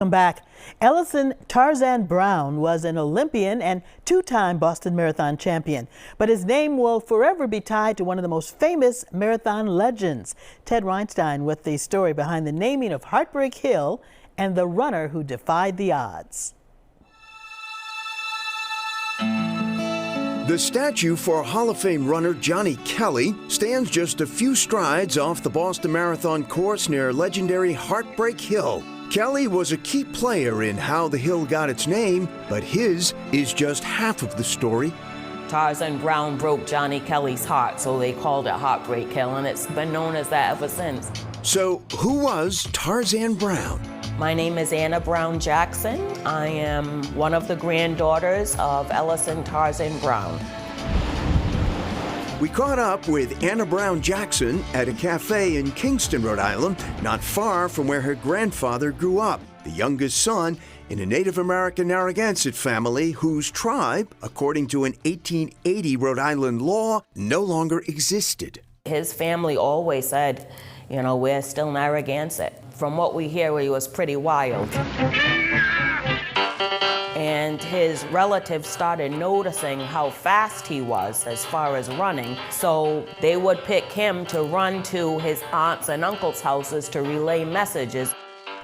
Welcome back. Ellison Tarzan Brown was an Olympian and two-time Boston Marathon champion, but his name will forever be tied to one of the most famous marathon legends. Ted Reinstein with the story behind the naming of Heartbreak Hill and the runner who defied the odds. The statue for Hall of Fame runner Johnny Kelly stands just a few strides off the Boston Marathon course near legendary Heartbreak Hill. Kelly was a key player in how the hill got its name, but his is just half of the story. Tarzan Brown broke Johnny Kelly's heart, so they called it Heartbreak Hill, and it's been known as that ever since. So who was Tarzan Brown? My name is Anna Brown Jackson. I am one of the granddaughters of Ellison Tarzan Brown. We caught up with Anna Brown Jackson at a cafe in Kingston, Rhode Island, not far from where her grandfather grew up, the youngest son in a Native American Narragansett family whose tribe, according to an 1880 Rhode Island law, no longer existed. His family always said, you know, we're still Narragansett. From what we hear, he was pretty wild. And his relatives started noticing how fast he was as far as running, so they would pick him to run to his aunts and uncles' houses to relay messages.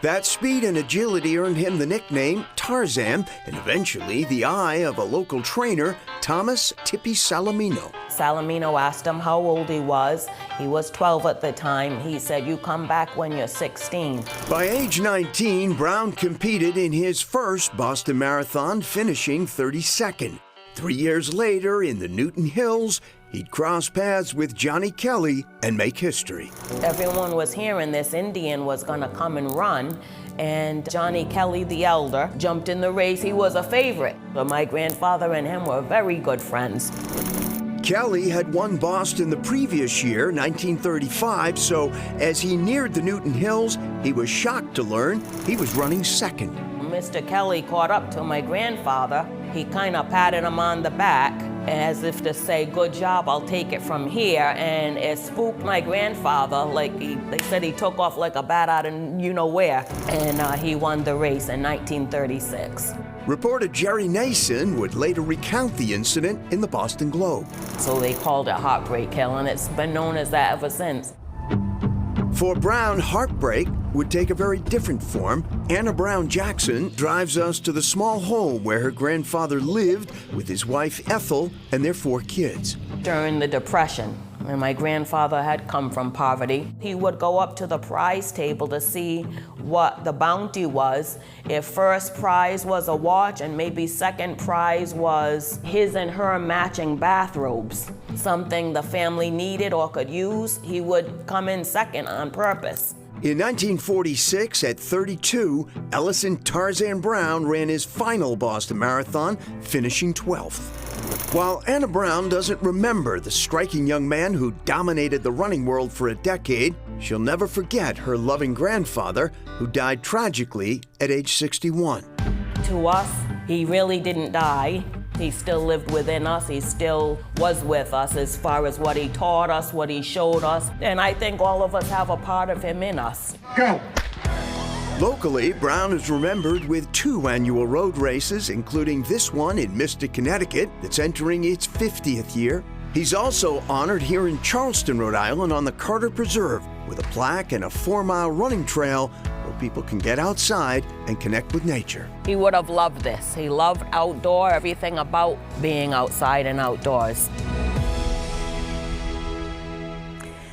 That speed and agility earned him the nickname Tarzan, and eventually the eye of a local trainer, Thomas Tippy Salamino. Salamino asked him how old he was. He was 12 at the time. He said, "You come back when you're 16. By age 19, Brown competed in his first Boston Marathon, finishing 32nd. 3 years later, in the Newton Hills, he'd cross paths with Johnny Kelly and make history. Everyone was hearing this Indian was gonna come and run, and Johnny Kelly, the elder, jumped in the race. He was a favorite, but my grandfather and him were very good friends. Kelly had won Boston the previous year, 1935, so as he neared the Newton Hills, he was shocked to learn he was running second. Mr. Kelly caught up to my grandfather. He kind of patted him on the back as if to say, "Good job, I'll take it from here." And it spooked my grandfather, like they said he took off like a bat out of you-know-where. And he won the race in 1936. Reporter Jerry Nason would later recount the incident in the Boston Globe. So they called it Heartbreak Hill, and it's been known as that ever since. For Brown, heartbreak would take a very different form. Anna Brown Jackson drives us to the small home where her grandfather lived with his wife Ethel and their 4 kids. During the Depression, and my grandfather had come from poverty, he would go up to the prize table to see what the bounty was. If first prize was a watch and maybe second prize was his and her matching bathrobes, something the family needed or could use, he would come in second on purpose. In 1946, at 32, Ellison Tarzan Brown ran his final Boston Marathon, finishing 12th. While Anna Brown doesn't remember the striking young man who dominated the running world for a decade, she'll never forget her loving grandfather, who died tragically at age 61. To us, he really didn't die. He still lived within us. He still was with us as far as what he taught us, what he showed us. And I think all of us have a part of him in us. Go! Locally, Brown is remembered with 2 annual road races, including this one in Mystic, Connecticut, that's entering its 50th year. He's also honored here in Charleston, Rhode Island on the Carter Preserve with a plaque and a 4-mile running trail where people can get outside and connect with nature. He would have loved this. He loved outdoor, everything about being outside and outdoors.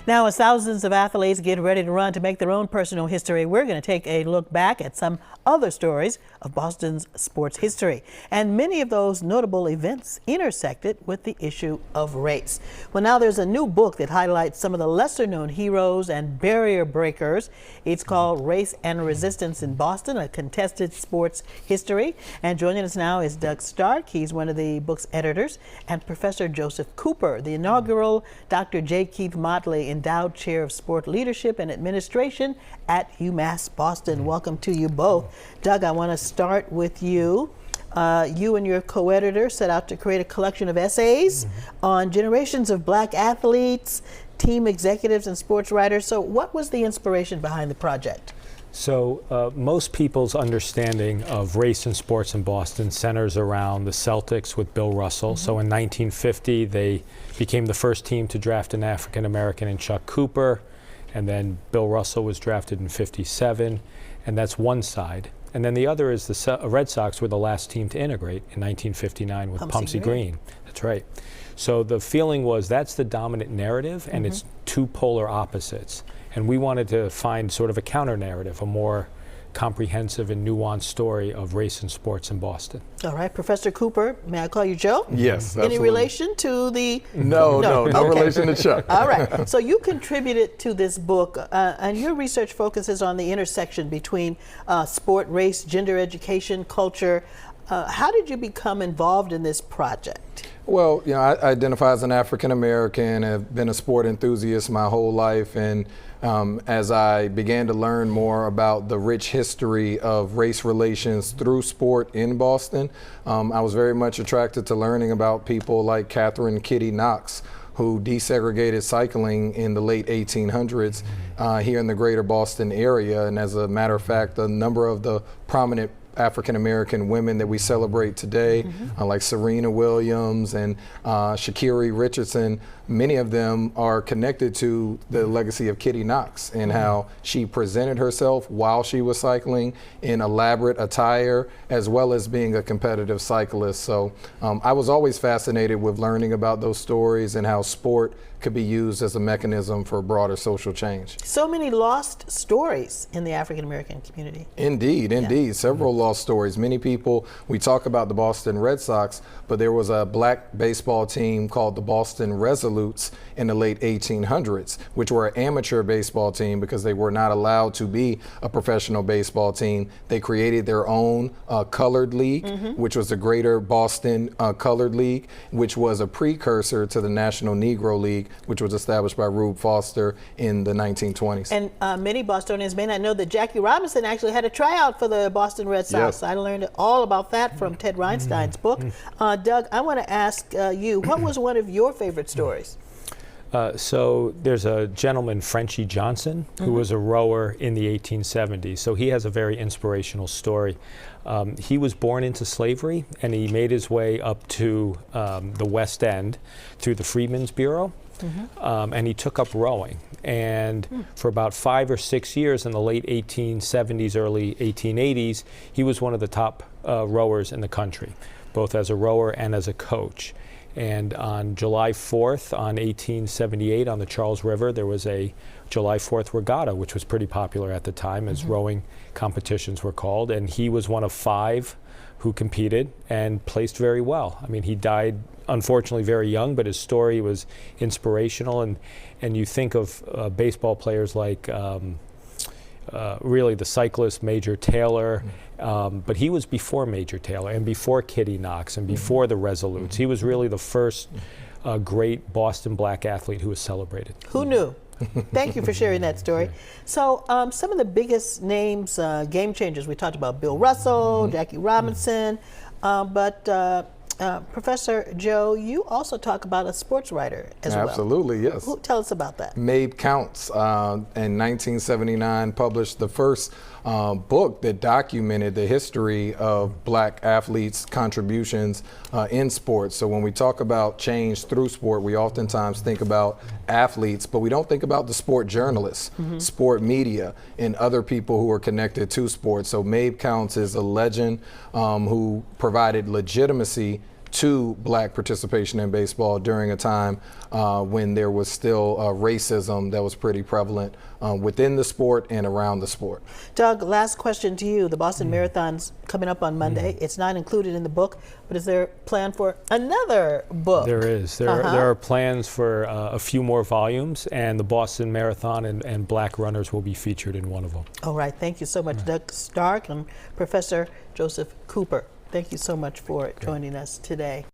Now, as thousands of athletes get ready to run to make their own personal history, we're going to take a look back at some other stories of Boston's sports history. And many of those notable events intersected with the issue of race. Well, now there's a new book that highlights some of the lesser-known heroes and barrier breakers. It's called Race and Resistance in Boston, a contested sports history. And joining us now is Doug Stark. He's one of the book's editors, and Professor Joseph Cooper, the inaugural Dr. J. Keith Motley Endowed Chair of Sport Leadership and Administration at UMass Boston. Welcome to you both. Doug, I want to start with you. You and your co-editor set out to create a collection of essays on generations of Black athletes, team executives, and sports writers. So what was the inspiration behind the project? So most people's understanding of race and sports in Boston centers around the Celtics with Bill Russell. So in 1950, they became the first team to draft an African American in Chuck Cooper, and then Bill Russell was drafted in '57, and that's one side. And then the other is the Red Sox were the last team to integrate in 1959 with Pumpsie Green. That's right. So the feeling was that's the dominant narrative, and it's two polar opposites. And we wanted to find sort of a counter narrative, a more comprehensive and nuanced story of race and sports in Boston. All right, Professor Cooper, may I call you Joe? Yes, Any absolutely. relation to the... No Okay. relation to Chuck. All right, so you contributed to this book, and your research focuses on the intersection between sport, race, gender education, culture. How did you become involved in this project? Well, you know, I identify as an African American, have been a sport enthusiast my whole life, and as I began to learn more about the rich history of race relations through sport in Boston, I was very much attracted to learning about people like Catherine Kitty Knox, who desegregated cycling in the late 1800s here in the greater Boston area. And as a matter of fact, a number of the prominent African American women that we celebrate today, like Serena Williams and Sha'Carri Richardson, many of them are connected to the legacy of Kitty Knox and how she presented herself while she was cycling in elaborate attire, as well as being a competitive cyclist. So I was always fascinated with learning about those stories and how sport could be used as a mechanism for broader social change. So many lost stories in the African American community. Indeed, indeed. Several lost stories. Many people, we talk about the Boston Red Sox, but there was a black baseball team called the Boston Resolutes in the late 1800s, which were an amateur baseball team because they were not allowed to be a professional baseball team. They created their own colored league, which was the Greater Boston Colored League, which was a precursor to the National Negro League, which was established by Rube Foster in the 1920s. And many Bostonians may not know that Jackie Robinson actually had a tryout for the Boston Red Sox. Yes. I learned all about that from Ted Reinstein's book. Doug, I want to ask you, what was one of your favorite stories? So there's a gentleman, Frenchie Johnson, who was a rower in the 1870s. So he has a very inspirational story. He was born into slavery, and he made his way up to the West End through the Freedmen's Bureau. And he took up rowing. And for about 5 or 6 years in the late 1870s, early 1880s, he was one of the top rowers in the country, both as a rower and as a coach. And on July 4th, on 1878, on the Charles River, there was a July 4th regatta, which was pretty popular at the time, as rowing competitions were called. And he was one of 5 who competed and placed very well. I mean, he died, unfortunately, very young, but his story was inspirational. And you think of baseball players like really the cyclist Major Taylor, but he was before Major Taylor and before Kitty Knox and before the Resolutes. He was really the first great Boston black athlete who was celebrated. Who knew? Thank you for sharing that story. So some of the biggest names, game changers, we talked about Bill Russell, Jackie Robinson, but Professor Joe, you also talk about a sports writer as well. Absolutely, yes. Tell us about that. Mabe Counts in 1979 published the first book that documented the history of black athletes' contributions in sports. So when we talk about change through sport, we oftentimes think about athletes, but we don't think about the sport journalists, sport media, and other people who are connected to sports. So Mabe Counts is a legend who provided legitimacy to black participation in baseball during a time when there was still racism that was pretty prevalent within the sport and around the sport. Doug, last question to you. The Boston Marathon's coming up on Monday. It's not included in the book, but is there a plan for another book? There is. There are plans for a few more volumes, and the Boston Marathon and black runners will be featured in one of them. All right. Thank you so much, Doug Stark and Professor Joseph Cooper. Thank you so much for joining us today.